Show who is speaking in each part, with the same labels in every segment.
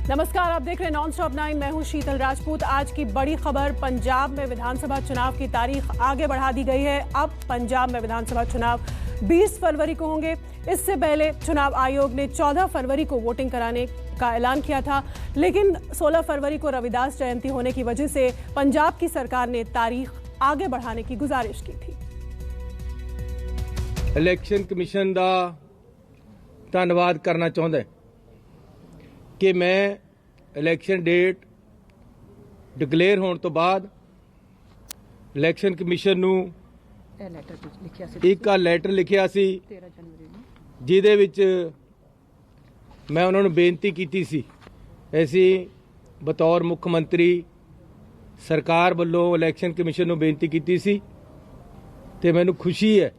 Speaker 1: नमस्कार, आप देख रहे हैं नॉन स्टॉप 9। मैं हूं शीतल राजपूत। आज की बड़ी खबर, पंजाब में विधानसभा चुनाव की तारीख आगे बढ़ा दी गई है। अब पंजाब में विधानसभा चुनाव 20 फरवरी को होंगे। इससे पहले चुनाव आयोग ने 14 फरवरी को वोटिंग कराने का ऐलान किया था, लेकिन 16 फरवरी को रविदास जयंती होने की वजह से पंजाब की सरकार ने तारीख आगे बढ़ाने की गुजारिश की थी।
Speaker 2: इलेक्शन कमीशन का धन्यवाद करना चाहता कि मैं इलेक्शन डेट डिकलेयर होने तो बाद इलेक्शन कमीशन नूं एक लैटर लिखिया सी, जिहदे विच मैं उन्हां नूं बेनती कीती सी। ऐसी बतौर मुख मंत्री सरकार वल्लों इलेक्शन कमीशन नूं बेनती कीती सी ते मैनूं खुशी है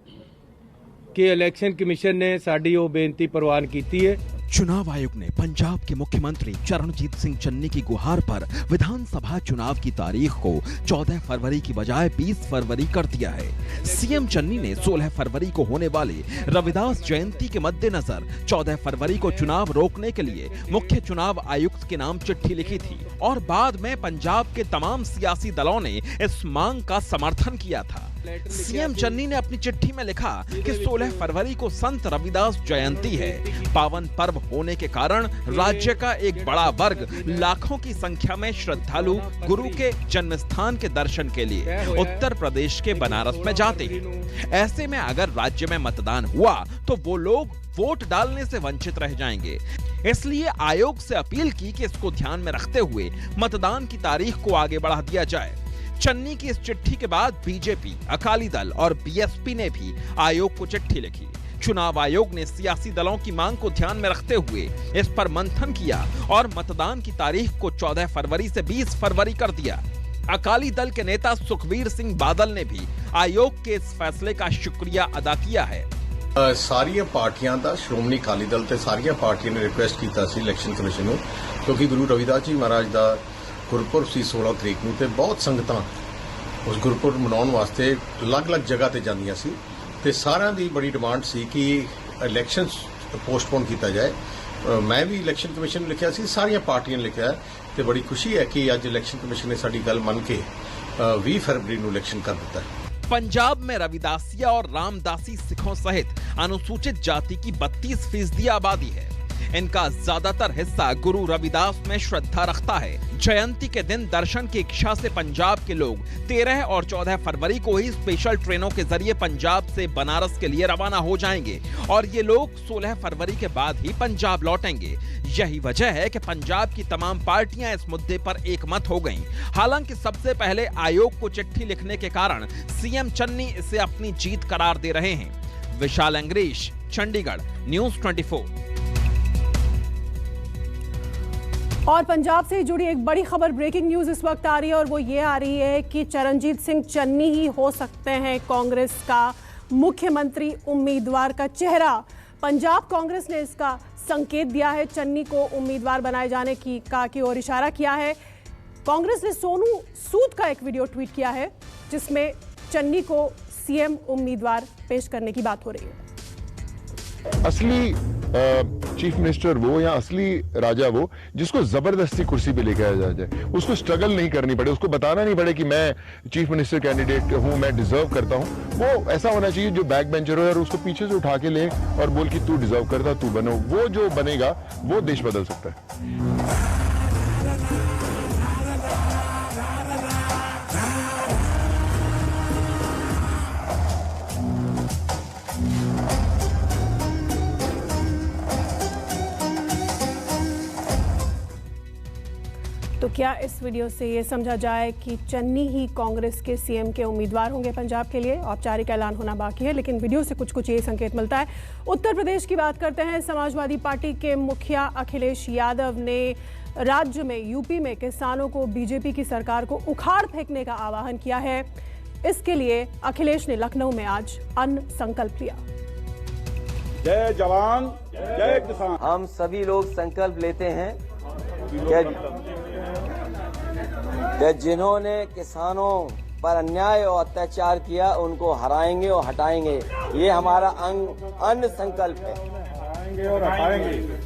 Speaker 2: कि इलेक्शन कमीशन ने साडी वो बेनती प्रवान कीती है।
Speaker 3: चुनाव आयोग ने पंजाब के मुख्यमंत्री चरणजीत सिंह चन्नी की गुहार पर विधानसभा चुनाव की तारीख को 14 फरवरी की बजाय 20 फरवरी कर दिया है। सीएम चन्नी ने 16 फरवरी को होने वाली रविदास जयंती के मद्देनजर 14 फरवरी को चुनाव रोकने के लिए मुख्य चुनाव आयुक्त के नाम चिट्ठी लिखी थी और बाद में पंजाब के तमाम सियासी दलों ने इस मांग का समर्थन किया था। सीएम चन्नी ने अपनी चिट्ठी में लिखा कि 16 फरवरी को संत रविदास जयंती है। पावन पर्व होने के कारण राज्य का एक बड़ा वर्ग लाखों की संख्या में श्रद्धालु गुरु के जन्म स्थान के दर्शन के लिए उत्तर प्रदेश के बनारस में जाते हैं। ऐसे में अगर राज्य में मतदान हुआ तो वो लोग वोट डालने से वंचित रह जाएंगे। इसलिए आयोग से अपील की कि इसको ध्यान में रखते हुए मतदान की तारीख को आगे बढ़ा दिया जाए। चन्नी की इस चिट्ठी के बाद बीजेपी, अकाली दल और बीएसपी ने भी आयोग को चिट्ठी लिखी। चुनाव आयोग ने सियासी दलों की मांग को ध्यान में रखते हुए इस पर मंथन किया और मतदान की तारीख को 14 फरवरी से 20 फरवरी कर दिया। अकाली दल के नेता सुखबीर सिंह बादल ने भी आयोग के इस फैसले का शुक्रिया अदा किया है।
Speaker 4: सारिया पार्टियां दा श्रोमणी अकाली दल ते सारिया पार्टियां ने रिक्वेस्ट कीता सी इलेक्शन कमीशन नूं, क्योंकि गुरु रविदास जी महाराज दा गुरपुरब सी 16 तरीक नूं ते बहुत संगतां उस गुरपुरब मनाउण वास्ते अलग-अलग जगह ते जांदियां सी ते सारिਆਂ दी बड़ी डिमांड सी कि इलेक्शन पोस्टपोन किया जाए। मैं भी इलेक्शन कमीशन लिखिया सी, सारिया पार्टियां ने लिखिया ते बड़ी खुशी है कि अज इलेक्शन कमीशन ने साडी गल मन के 20 फरवरी नूं इलेक्शन कर दिता है।
Speaker 3: पंजाब में रविदासिया और रामदासी सिखों सहित अनुसूचित जाति की 32% आबादी है। इनका ज्यादातर हिस्सा गुरु रविदास में श्रद्धा रखता है। जयंती के दिन दर्शन की इच्छा से पंजाब के लोग 13 और 14 फरवरी को ही स्पेशल ट्रेनों के जरिए पंजाब से बनारस के लिए रवाना हो जाएंगे और ये लोग 16 फरवरी के बाद ही पंजाब लौटेंगे। यही वजह है कि पंजाब की तमाम पार्टियां इस मुद्दे पर एकमत हो गईं। हालांकि सबसे पहले आयोग को चिट्ठी लिखने के कारण सीएम चन्नी इसे अपनी जीत करार दे रहे हैं। विशाल अंग्रेश, चंडीगढ़, न्यूज़ 24।
Speaker 1: और पंजाब से जुड़ी एक बड़ी खबर, ब्रेकिंग न्यूज इस वक्त आ रही है और वो ये आ रही है कि चरणजीत सिंह चन्नी ही हो सकते हैं कांग्रेस का मुख्यमंत्री उम्मीदवार का चेहरा। पंजाब कांग्रेस ने इसका संकेत दिया है, चन्नी को उम्मीदवार बनाए जाने की ओर इशारा किया है। कांग्रेस ने सोनू सूद का एक वीडियो ट्वीट किया है जिसमें चन्नी को सीएम उम्मीदवार पेश करने की बात हो रही है।
Speaker 5: असली चीफ मिनिस्टर वो या असली राजा वो जिसको जबरदस्ती कुर्सी पे लेके आया जाए, उसको स्ट्रगल नहीं करनी पड़े, उसको बताना नहीं पड़े कि मैं चीफ मिनिस्टर कैंडिडेट हूं, मैं डिजर्व करता हूं। वो ऐसा होना चाहिए जो बैक बेंचर हो और उसको पीछे से उठा के ले और बोल कि तू डिजर्व करता, तू बनो। वो जो बनेगा वो देश बदल सकता है।
Speaker 1: तो क्या इस वीडियो से ये समझा जाए कि चन्नी ही कांग्रेस के सीएम के उम्मीदवार होंगे पंजाब के लिए? औपचारिक ऐलान होना बाकी है, लेकिन वीडियो से कुछ ये संकेत मिलता है। उत्तर प्रदेश की बात करते हैं। समाजवादी पार्टी के मुखिया अखिलेश यादव ने राज्य में, यूपी में किसानों को बीजेपी की सरकार को उखाड़ फेंकने का आह्वान किया है। इसके लिए अखिलेश ने लखनऊ में आज अन्न संकल्प लिया।
Speaker 6: जय जवान जय किसान।
Speaker 7: हम सभी लोग संकल्प लेते हैं कि जिन्होंने किसानों पर अन्याय और अत्याचार किया उनको हराएंगे और हटाएंगे। ये हमारा अन्न संकल्प है।
Speaker 6: हराएंगे और हटाएंगे।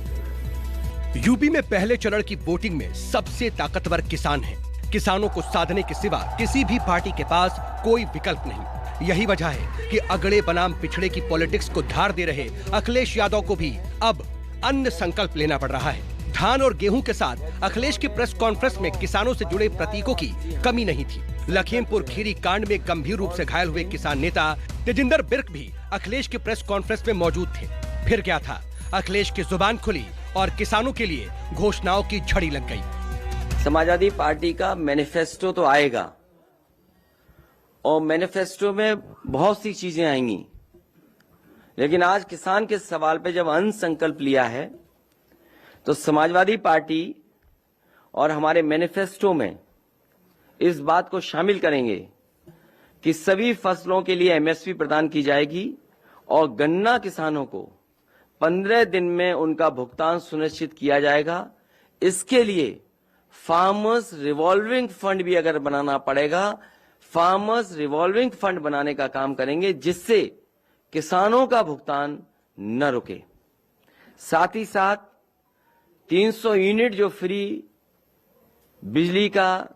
Speaker 8: यूपी में पहले चरण की वोटिंग में सबसे ताकतवर किसान हैं। किसानों को साधने के सिवा किसी भी पार्टी के पास कोई विकल्प नहीं। यही वजह है कि अगड़े बनाम पिछड़े की पॉलिटिक्स को धार दे रहे अखिलेश यादव को भी अब अन्य संकल्प लेना पड़ रहा है। धान और गेहूं के साथ अखिलेश की प्रेस कॉन्फ्रेंस में किसानों से जुड़े प्रतीकों की कमी नहीं थी। लखीमपुर खीरी कांड में गंभीर रूप से घायल हुए किसान नेता तेजिंदर बिर्क भी अखिलेश की प्रेस कॉन्फ्रेंस में मौजूद थे। फिर क्या था, अखिलेश की जुबान खुली और किसानों के लिए घोषणाओं की झड़ी लग गई।
Speaker 7: समाजवादी पार्टी का मैनिफेस्टो तो आएगा और मैनिफेस्टो में बहुत सी चीजें आएंगी, लेकिन आज किसान के सवाल पे जब अन्न संकल्प लिया है तो समाजवादी पार्टी और हमारे मैनिफेस्टो में इस बात को शामिल करेंगे कि सभी फसलों के लिए एमएसपी प्रदान की जाएगी और गन्ना किसानों को 15 दिन में उनका भुगतान सुनिश्चित किया जाएगा। इसके लिए फार्मर्स रिवॉल्विंग फंड भी अगर बनाना पड़ेगा, फार्मर्स रिवॉल्विंग फंड बनाने का काम करेंगे जिससे किसानों का भुगतान न रुके। साथ ही साथ 300 यूनिट जो फ्री बिजली का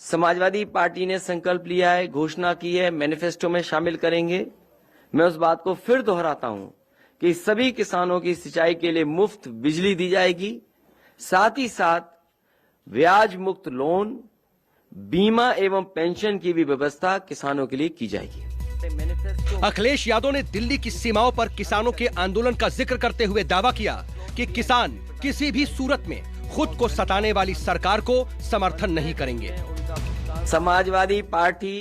Speaker 7: समाजवादी पार्टी ने संकल्प लिया है, घोषणा की है, मैनिफेस्टो में शामिल करेंगे। मैं उस बात को फिर दोहराता हूं कि सभी किसानों की सिंचाई के लिए मुफ्त बिजली दी जाएगी। साथ ही साथ ब्याज मुक्त लोन, बीमा एवं पेंशन की भी व्यवस्था किसानों के लिए की जाएगी।
Speaker 8: अखिलेश यादव ने दिल्ली की सीमाओं पर किसानों के आंदोलन का जिक्र करते हुए दावा किया कि किसान किसी भी सूरत में खुद को सताने वाली सरकार को समर्थन नहीं करेंगे।
Speaker 7: समाजवादी पार्टी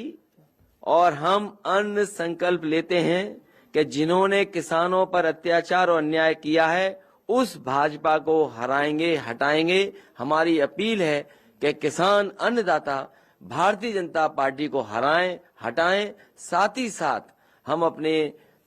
Speaker 7: और हम अन्य संकल्प लेते हैं कि जिन्होंने किसानों पर अत्याचार और अन्याय किया है उस भाजपा को हराएंगे, हटाएंगे। हमारी अपील है कि किसान अन्नदाता भारतीय जनता पार्टी को हराएं, हटाएं। साथ ही साथ हम अपने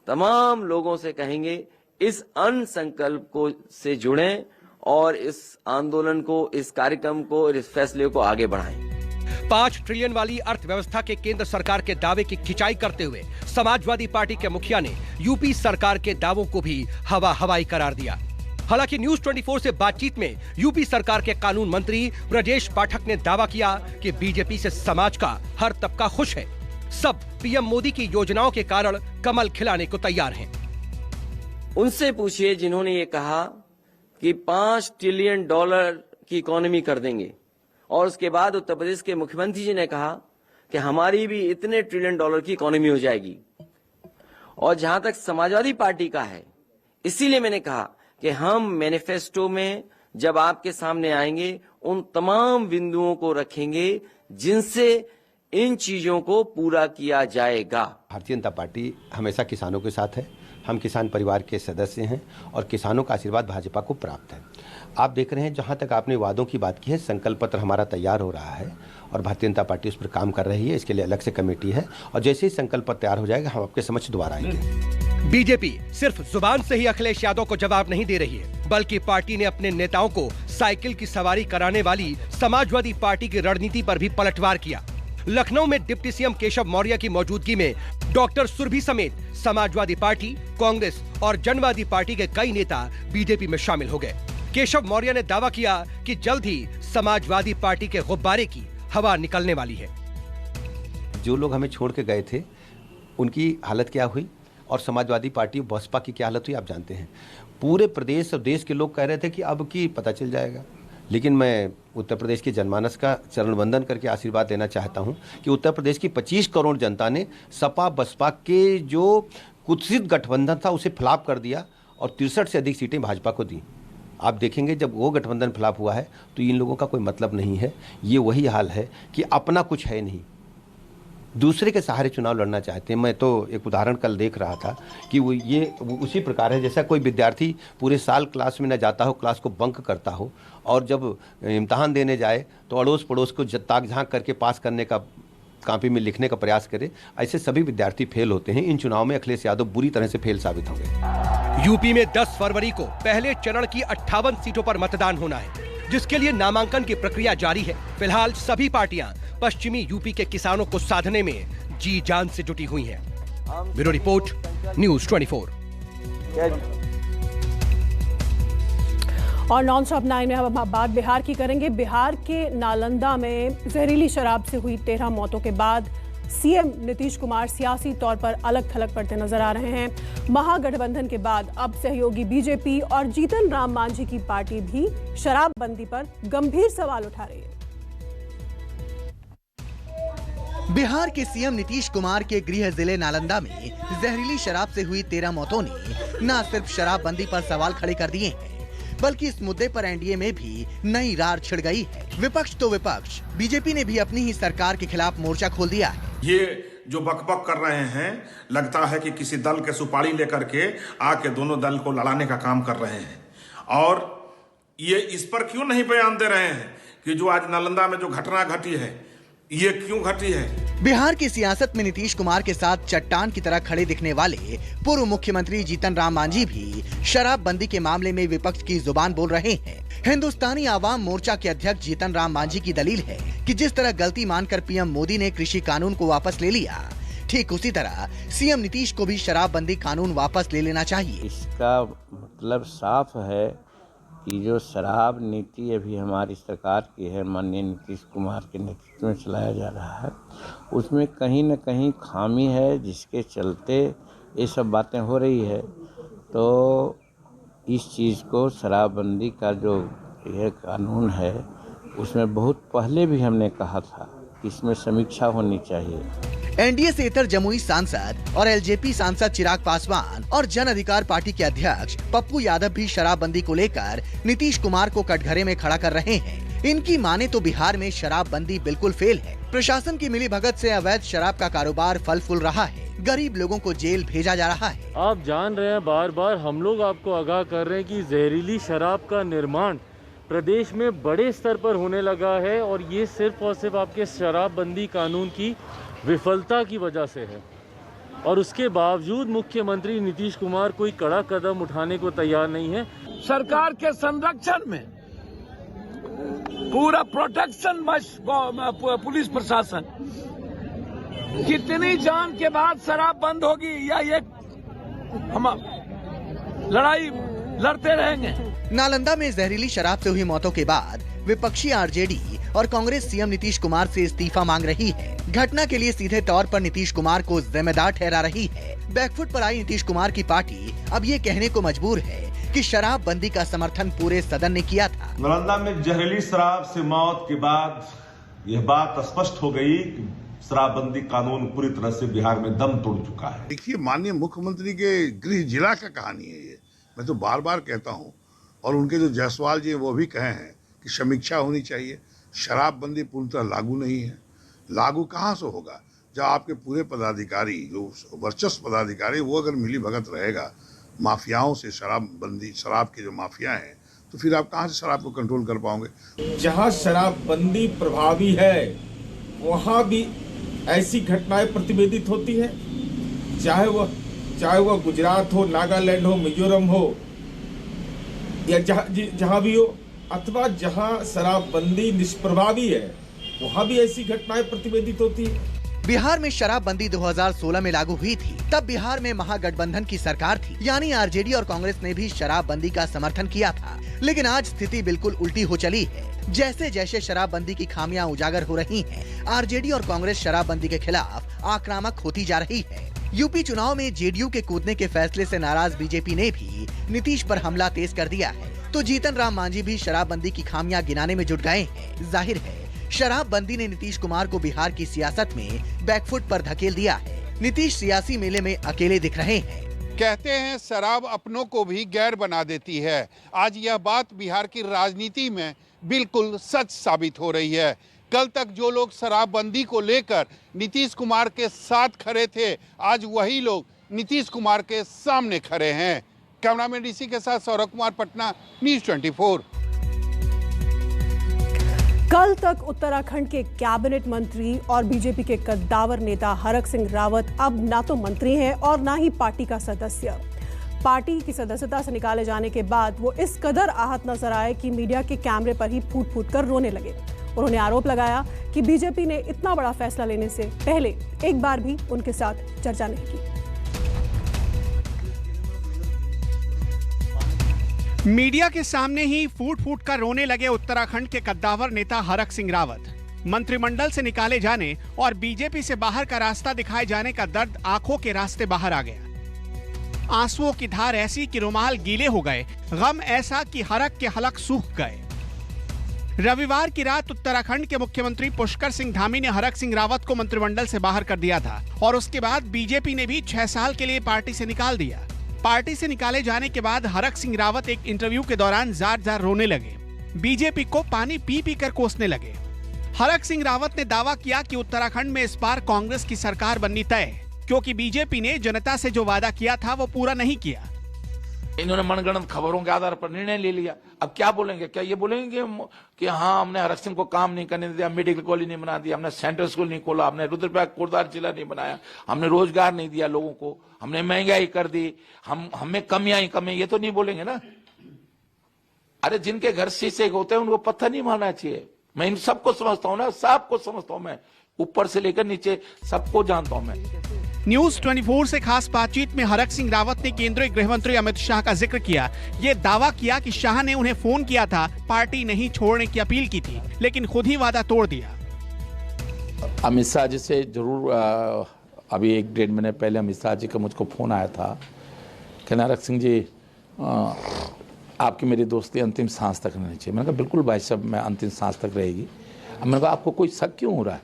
Speaker 7: तमाम लोगों से कहेंगे इस अन्न संकल्प को से जुड़ें और इस आंदोलन को, इस कार्यक्रम को, इस फैसले को आगे बढ़ाएं।
Speaker 8: 5 ट्रिलियन वाली अर्थव्यवस्था के केंद्र सरकार के दावे की खिंचाई करते हुए समाजवादी पार्टी के मुखिया ने यूपी सरकार के दावों को भी हवा हवाई करार दिया। हालांकि न्यूज 24 से बातचीत में यूपी सरकार के कानून मंत्री ब्रजेश पाठक ने दावा किया कि बीजेपी से समाज का हर तबका खुश है। सब पीएम मोदी की योजनाओं के कारण कमल खिलाने को तैयार हैं।
Speaker 7: उनसे पूछिए जिन्होंने ये कहा कि $5 ट्रिलियन की इकोनॉमी कर देंगे और उसके बाद उत्तर प्रदेश के मुख्यमंत्री जी ने कहा कि हमारी भी इतने $1 ट्रिलियन की इकोनॉमी हो जाएगी। और जहां तक समाजवादी पार्टी का है, इसीलिए मैंने कहा कि हम मैनिफेस्टो में जब आपके सामने आएंगे उन तमाम बिंदुओं को रखेंगे जिनसे इन चीजों को पूरा किया जाएगा।
Speaker 9: भारतीय जनता पार्टी हमेशा किसानों के साथ है। हम किसान परिवार के सदस्य हैं और किसानों का आशीर्वाद भाजपा को प्राप्त है। आप देख रहे हैं जहां तक आपने वादों की बात की है, संकल्प पत्र हमारा तैयार हो रहा है और भारतीय जनता पार्टी उस पर काम कर रही है। इसके लिए अलग से कमेटी है और जैसे ही संकल्प पत्र तैयार हो जाएगा हम आपके समक्ष दोबारा आएंगे।
Speaker 8: बीजेपी सिर्फ जुबान से ही अखिलेश यादव को जवाब नहीं दे रही है, बल्कि पार्टी ने अपने नेताओं को साइकिल की सवारी कराने वाली समाजवादी पार्टी की रणनीति पर भी पलटवार किया। लखनऊ में डिप्टी सीएम केशव मौर्य की मौजूदगी में डॉक्टर सुरभि समेत समाजवादी पार्टी, कांग्रेस और जनवादी पार्टी के कई नेता बीजेपी में शामिल हो गए। केशव मौर्य ने दावा किया कि जल्द ही समाजवादी पार्टी के गुब्बारे की हवा निकलने वाली है।
Speaker 9: जो लोग हमें छोड़ के गए थे उनकी हालत क्या हुई और समाजवादी पार्टी बसपा की क्या हालत हुई आप जानते हैं। पूरे प्रदेश और देश के लोग कह रहे थे कि अब की पता चल जाएगा, लेकिन मैं उत्तर प्रदेश के जनमानस का चरण वंदन करके आशीर्वाद देना चाहता हूं कि उत्तर प्रदेश की 25 करोड़ जनता ने सपा बसपा के जो कुत्सित गठबंधन था उसे फ्लॉप कर दिया और 63 से अधिक सीटें भाजपा को दी। आप देखेंगे जब वो गठबंधन फ्लॉप हुआ है तो इन लोगों का कोई मतलब नहीं है। ये वही हाल है कि अपना कुछ है नहीं, दूसरे के सहारे चुनाव लड़ना चाहते हैं। मैं तो एक उदाहरण कल देख रहा था कि वो उसी प्रकार है जैसा कोई विद्यार्थी पूरे साल क्लास में न जाता हो, क्लास को बंक करता हो और जब इम्तहान देने जाए तो अड़ोस पड़ोस को ताक झांक करके पास करने का, कॉपी में लिखने का प्रयास करे। ऐसे सभी विद्यार्थी फेल होते हैं। इन चुनाव में अखिलेश यादव बुरी तरह से फेल साबित होंगे।
Speaker 8: यूपी में 10 फरवरी को पहले चरण की 58 सीटों पर मतदान होना है, जिसके लिए नामांकन की प्रक्रिया जारी है। फिलहाल सभी पार्टियां पश्चिमी यूपी के किसानों को साधने में जी जान से जुटी हुई हैं। Bureau report, news 24।
Speaker 1: और नॉन स्टॉप 9 में हम बात बिहार की करेंगे। बिहार के नालंदा में जहरीली शराब से हुई 13 मौतों के बाद सीएम नीतीश कुमार सियासी तौर पर अलग थलग पड़ते नजर आ रहे हैं। महागठबंधन के बाद अब सहयोगी बीजेपी और जीतन राम मांझी की पार्टी भी शराबबंदी पर गंभीर सवाल उठा रही है।
Speaker 10: बिहार के सीएम नीतीश कुमार के गृह जिले नालंदा में जहरीली शराब से हुई 13 मौतों ने न सिर्फ शराबबंदी पर सवाल खड़े कर दिए हैं, बल्कि इस मुद्दे पर एनडीए में भी नई रार छिड़ गई है। विपक्ष तो विपक्ष, बीजेपी ने भी अपनी ही सरकार के खिलाफ मोर्चा खोल दिया है।
Speaker 11: ये जो बकबक कर रहे हैं, लगता है कि किसी दल के सुपारी लेकर के आके दोनों दल को लड़ाने का काम कर रहे हैं। और ये इस पर क्यों नहीं बयान दे रहे हैं कि जो आज नालंदा में जो घटना घटी है, ये क्यों घटी है?
Speaker 10: बिहार की सियासत में नीतीश कुमार के साथ चट्टान की तरह खड़े दिखने वाले पूर्व मुख्यमंत्री जीतन राम मांझी भी शराबबंदी के मामले में विपक्ष की जुबान बोल रहे हैं। हिंदुस्तानी आवाम मोर्चा के अध्यक्ष जीतन राम मांझी की दलील है कि जिस तरह गलती मानकर पीएम मोदी ने कृषि कानून को वापस ले लिया, ठीक उसी तरह सीएम नीतीश को भी शराबबंदी कानून वापस ले लेना चाहिए।
Speaker 12: इसका मतलब साफ है कि जो शराब नीति अभी हमारी सरकार की है, माननीय नीतीश कुमार के नेतृत्व में चलाया जा रहा है, उसमें कहीं न कहीं खामी है, जिसके चलते ये सब बातें हो रही है। तो इस चीज़ को शराबबंदी का जो यह कानून है, उसमें बहुत पहले भी हमने कहा था कि इसमें समीक्षा होनी चाहिए।
Speaker 10: एनडीए से इतर जमुई सांसद और एलजेपी सांसद चिराग पासवान और जन अधिकार पार्टी के अध्यक्ष पप्पू यादव भी शराबबंदी को लेकर नीतीश कुमार को कटघरे में खड़ा कर रहे हैं। इनकी माने तो बिहार में शराबबंदी बिल्कुल फेल है। प्रशासन की मिलीभगत से अवैध शराब का कारोबार फल फूल रहा है, गरीब लोगों को जेल भेजा जा रहा है।
Speaker 13: आप जान रहे हैं, बार बार हम लोग आपको आगाह कर रहे हैं कि जहरीली शराब का निर्माण प्रदेश में बड़े स्तर पर होने लगा है, और ये सिर्फ और सिर्फ आपके शराबबंदी कानून की विफलता की वजह से है। और उसके बावजूद मुख्यमंत्री नीतीश कुमार कोई कड़ा कदम उठाने को तैयार नहीं है।
Speaker 6: सरकार के संरक्षण में पूरा प्रोटेक्शन पुलिस प्रशासन, कितनी जान के बाद शराब बंद होगी या ये हम लड़ाई लड़ते रहेंगे?
Speaker 10: नालंदा में जहरीली शराब से हुई मौतों के बाद विपक्षी आरजेडी और कांग्रेस सीएम नीतीश कुमार से इस्तीफा मांग रही है। घटना के लिए सीधे तौर पर नीतीश कुमार को जिम्मेदार ठहरा रही है। बैकफुट पर आई नीतीश कुमार की पार्टी अब ये कहने को मजबूर है कि शराबबंदी का समर्थन पूरे सदन ने किया था।
Speaker 14: नालंदा में जहरीली शराब से मौत के बाद यह बात स्पष्ट हो गई कि शराबबंदी कानून पूरी तरह से बिहार में दम तोड़ चुका है।
Speaker 15: देखिए, माननीय मुख्यमंत्री के गृह जिला का कहानी है ये। मैं तो बार बार कहता हूँ, और उनके जो जायसवाल जी हैं वो भी कहे हैं कि समीक्षा होनी चाहिए। शराबबंदी पूरी तरह लागू नहीं है। लागू कहाँ से होगा जब आपके पूरे पदाधिकारी, जो वर्चस्व पदाधिकारी, वो अगर मिली भगत रहेगा माफियाओं से, शराबबंदी, शराब के जो माफिया हैं, तो फिर आप कहाँ से शराब को कंट्रोल कर पाओगे?
Speaker 16: जहाँ शराबबंदी प्रभावी है, वहाँ भी ऐसी घटनाएं प्रतिवेदित होती है, चाहे वह गुजरात हो, नागालैंड हो, मिजोरम हो, या जहाँ भी हो, अथवा जहाँ शराबबंदी निष्प्रभावी है, वहाँ भी ऐसी घटनाएं प्रतिवेदित होती है।
Speaker 10: बिहार में शराबबंदी 2016 में लागू हुई थी। तब बिहार में महागठबंधन की सरकार थी, यानी आरजेडी और कांग्रेस ने भी शराबबंदी का समर्थन किया था। लेकिन आज स्थिति बिल्कुल उल्टी हो चली है। जैसे जैसे शराबबंदी की खामियां उजागर हो रही हैं, आरजेडी और कांग्रेस शराबबंदी के खिलाफ आक्रामक होती जा रही है। यूपी चुनाव में जेडीयू के कूदने के फैसले से नाराज बीजेपी ने भी नीतीश पर हमला तेज कर दिया है, तो जीतन राम मांझी भी शराबबंदी की खामियां गिनाने में जुट गए हैं। जाहिर है, शराबबंदी ने नीतीश कुमार को बिहार की सियासत में बैकफुट पर धकेल दिया है। नीतीश सियासी मेले में अकेले दिख रहे हैं।
Speaker 17: कहते हैं शराब अपनों को भी गैर बना देती है। आज यह बात बिहार की राजनीति में बिल्कुल सच साबित हो रही है। कल तक जो लोग शराबबंदी को लेकर नीतीश कुमार के साथ खड़े थे, आज वही लोग नीतीश कुमार के सामने खड़े हैं। कैमरामैन डीसी के साथ सौरभ कुमार, पटना, न्यूज़ 24।
Speaker 1: कल तक उत्तराखंड के कैबिनेट मंत्री और बीजेपी के कद्दावर नेता हरक सिंह रावत अब ना तो मंत्री हैं और ना ही पार्टी का सदस्य। पार्टी की सदस्यता से निकाले जाने के बाद वो इस कदर आहत नजर आए कि मीडिया के कैमरे पर ही फूट फूट कर रोने लगे। उन्होंने आरोप लगाया कि बीजेपी ने इतना बड़ा फैसला लेने से पहले एक बार भी उनके साथ चर्चा नहीं की।
Speaker 18: मीडिया के सामने ही फूट फूट कर रोने लगे उत्तराखंड के कद्दावर नेता हरक सिंह रावत। मंत्रिमंडल से निकाले जाने और बीजेपी से बाहर का रास्ता दिखाए जाने का दर्द आंखों के रास्ते बाहर आ गया। आंसुओं की धार ऐसी कि रुमाल गीले हो गए, गम ऐसा कि हरक के हलक सूख गए। रविवार की रात उत्तराखंड के मुख्यमंत्री पुष्कर सिंह धामी ने हरक सिंह रावत को मंत्रिमंडल से बाहर कर दिया था और उसके बाद बीजेपी ने भी 6 साल के लिए पार्टी से निकाल दिया। पार्टी से निकाले जाने के बाद हरक सिंह रावत एक इंटरव्यू के दौरान जार रोने लगे, बीजेपी को पानी पी पी कर कोसने लगे। हरक सिंह रावत ने दावा किया कि उत्तराखंड में इस बार कांग्रेस की सरकार बननी तय, क्योंकि बीजेपी ने जनता से जो वादा किया था वो पूरा नहीं किया।
Speaker 6: इन्होंने मनगढ़ंत खबरों के आधार पर निर्णय ले लिया। अब क्या बोलेंगे? क्या ये बोलेंगे कि हाँ हमने हरक सिंह को काम नहीं करने दिया, मेडिकल कॉलेज नहीं बना दिया, हमने सेंट्रल स्कूल नहीं खोला, हमने रुद्रप्रयाग कोटद्वार जिला नहीं बनाया, हमने रोजगार नहीं दिया लोगों को, हमने महंगाई कर दी, हमें कमियां ही कमी, ये तो नहीं बोलेंगे ना। अरे जिनके घर शीशे होते हैं उनको पत्थर नहीं मारना चाहिए। मैं इन सबको समझता हूँ ना, सबको समझता हूँ, मैं ऊपर से लेकर नीचे सबको जानता हूँ। मैं
Speaker 18: न्यूज 24 से खास बातचीत में हरक सिंह रावत ने केंद्रीय गृह मंत्री अमित शाह का जिक्र किया। ये दावा किया कि शाह ने उन्हें फोन किया था, पार्टी नहीं छोड़ने की अपील की थी, लेकिन खुद ही वादा तोड़ दिया।
Speaker 19: अमित शाह जी से जरूर अभी 1-1.5 महीने पहले अमित शाह जी का मुझको फोन आया था कि हरक सिंह जी आपकी मेरी दोस्ती अंतिम सांस तक रहनी चाहिए। मैंने कहा बिल्कुल भाई साहब, मैं अंतिम सांस तक रहेगी। अब मैंने कहा आपको कोई शक क्यों हो रहा है?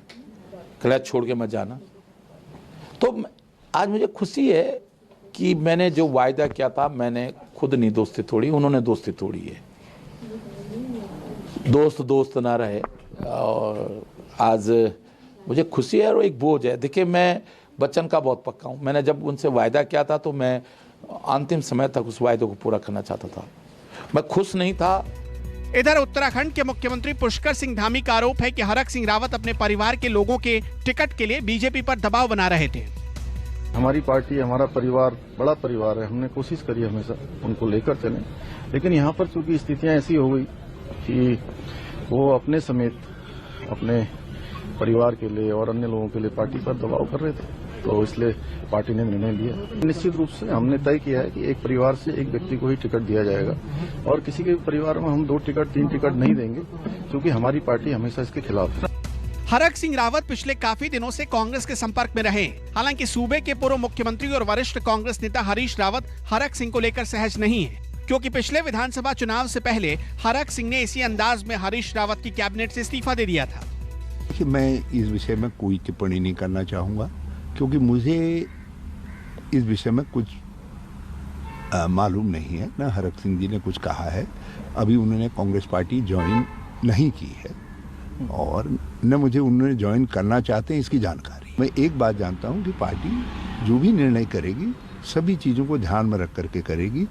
Speaker 19: कहा छोड़ के मत जाना। तो आज मुझे खुशी है कि मैंने जो वायदा किया था, मैंने खुद नहीं दोस्ती तोड़ी, उन्होंने दोस्ती तोड़ी है। दोस्त ना रहे और आज मुझे खुशी है और एक बोझ है। देखिए मैं बच्चन का बहुत पक्का हूँ। मैंने जब उनसे वायदा किया था तो मैं अंतिम समय तक उस वायदे को पूरा करना चाहता था। मैं खुश नहीं था।
Speaker 18: इधर उत्तराखंड के मुख्यमंत्री पुष्कर सिंह धामी का आरोप है कि हरक सिंह रावत अपने परिवार के लोगों के टिकट के लिए बीजेपी पर दबाव बना रहे थे।
Speaker 20: हमारी पार्टी, हमारा परिवार बड़ा परिवार है, हमने कोशिश करी हमेशा उनको लेकर चले, लेकिन यहाँ पर चूंकि स्थितियां ऐसी हो गई कि वो अपने समेत अपने परिवार के लिए और अन्य लोगों के लिए पार्टी पर दबाव कर रहे थे, तो इसलिए पार्टी ने निर्णय लिया। निश्चित रूप से हमने तय किया है कि एक परिवार से एक व्यक्ति को ही टिकट दिया जाएगा और किसी के परिवार में हम 2 टिकट 3 टिकट नहीं देंगे, क्योंकि हमारी पार्टी हमेशा इसके खिलाफ है।
Speaker 18: हरक सिंह रावत पिछले काफी दिनों से कांग्रेस के संपर्क में रहे। हालांकि सूबे के पूर्व मुख्यमंत्री और वरिष्ठ कांग्रेस नेता हरीश रावत हरक सिंह को लेकर सहज नहीं है, क्योंकि पिछले विधानसभा चुनाव से पहले हरक सिंह ने इसी अंदाज में हरीश रावत की कैबिनेट से इस्तीफा दे दिया था।
Speaker 21: मैं इस विषय में कोई टिप्पणी नहीं करना चाहूँगा, क्योंकि मुझे इस विषय में कुछ मालूम नहीं है। न हरक सिंह जी ने कुछ कहा है, अभी उन्होंने कांग्रेस पार्टी ज्वाइन नहीं की है और न मुझे उन्होंने ज्वाइन करना चाहते हैं इसकी जानकारी। मैं एक बात जानता हूँ कि पार्टी जो भी निर्णय करेगी सभी चीज़ों को ध्यान में रख करके करेगी।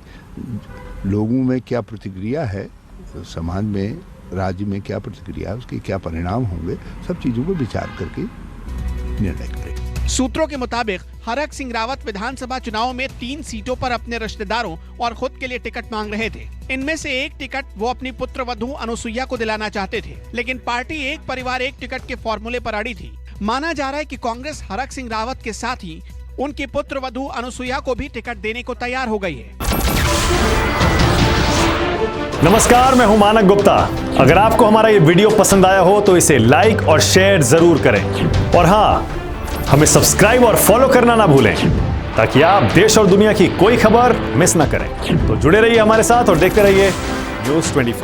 Speaker 21: लोगों में क्या प्रतिक्रिया है, समाज में, राज्य में क्या प्रतिक्रिया है, उसके क्या परिणाम होंगे, सब चीजों को विचार करके निर्णय करें।
Speaker 18: सूत्रों के मुताबिक हरक सिंह रावत विधानसभा चुनाव में 3 सीटों पर अपने रिश्तेदारों और खुद के लिए टिकट मांग रहे थे। इनमें से एक टिकट वो अपनी पुत्र वधू अनुसुईया को दिलाना चाहते थे, लेकिन पार्टी एक परिवार एक टिकट के फॉर्मूले पर अड़ी थी। माना जा रहा है कि कांग्रेस हरक सिंह रावत के साथ ही उनकी पुत्र वधू अनुसुईया को भी टिकट देने को तैयार हो गई है।
Speaker 22: नमस्कार, मैं हूं मानक गुप्ता। अगर आपको हमारा ये वीडियो पसंद आया हो तो इसे लाइक और शेयर जरूर करें और हाँ, हमें सब्सक्राइब और फॉलो करना ना भूलें ताकि आप देश और दुनिया की कोई खबर मिस ना करें। तो जुड़े रहिए हमारे साथ और देखते रहिए न्यूज़ 24।